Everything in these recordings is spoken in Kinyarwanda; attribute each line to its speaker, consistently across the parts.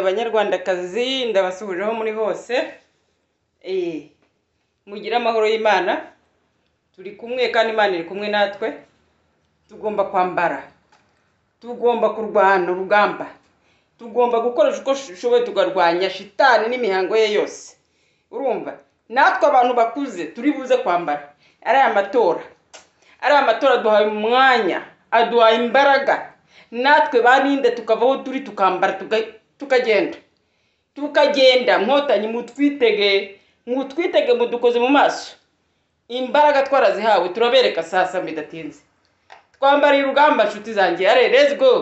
Speaker 1: Banyarwandakazi ndabasuhujeho muri hose mugira amahoro y'Imana turi kumwe kandi Imana iri kumwe natwe tugomba kwambara tugomba kurwana urugamba tugomba gukoresha uko dushoboye tugarwanya shitani n'imihango ye yose urumva natwe abantu bakuze turi buze kwambara ari amatora duhaye umwanya aduhaye imbaraga natwe barinde tukavaho turi tukambara tukagenda mwotanyi mutwitege mudukoze mu maso imbaraga twarazihawe turabereka sasa bidatinze twambariye urugamba nshuti zanjye are let's go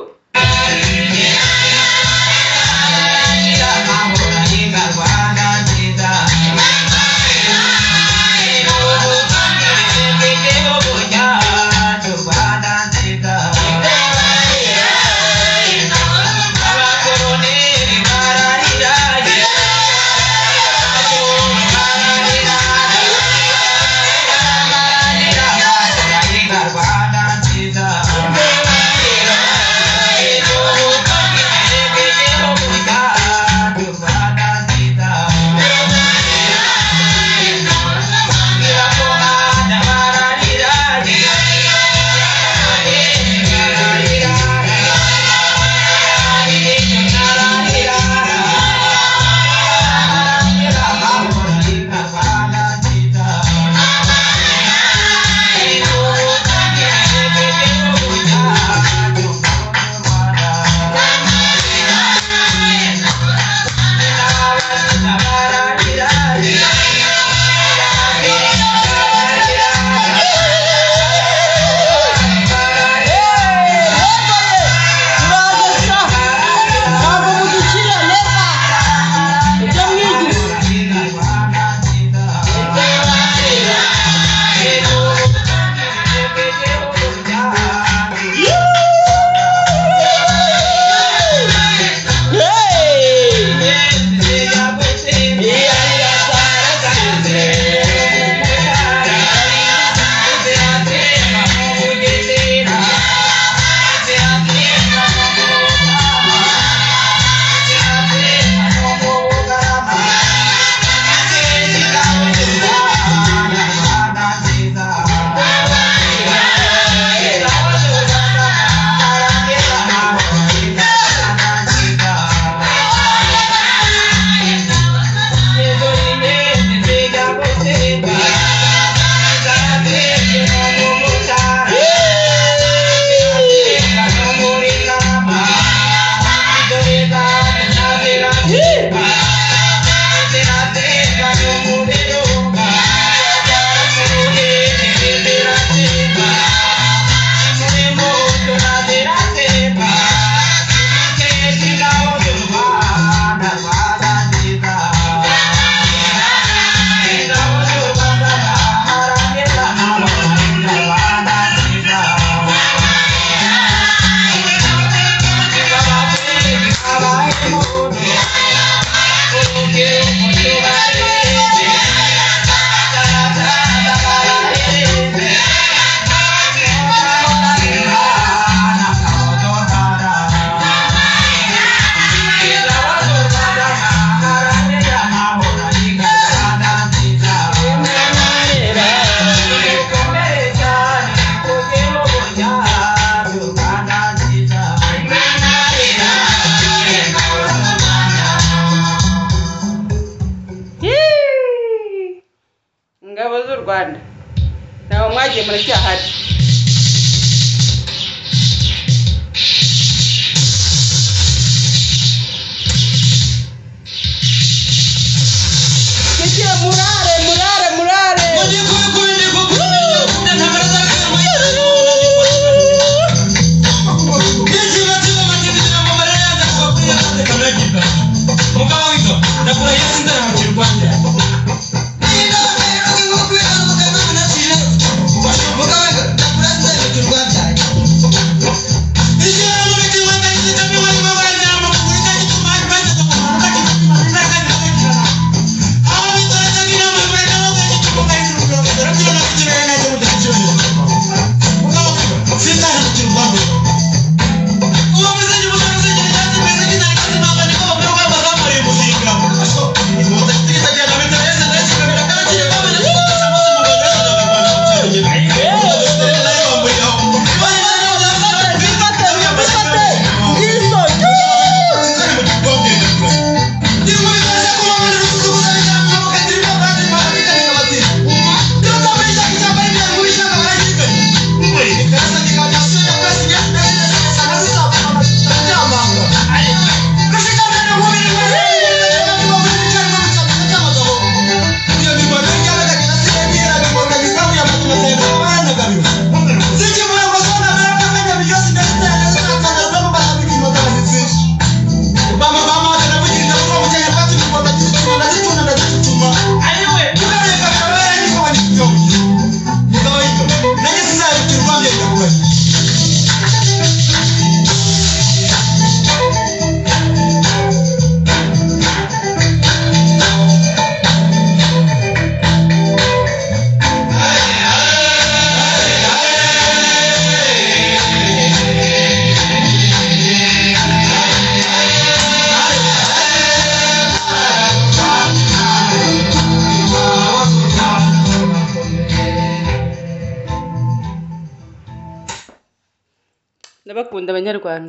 Speaker 1: Rwanda naho mwagiye muri cyahari Kikiye murare ndabakunda abanyarwanda.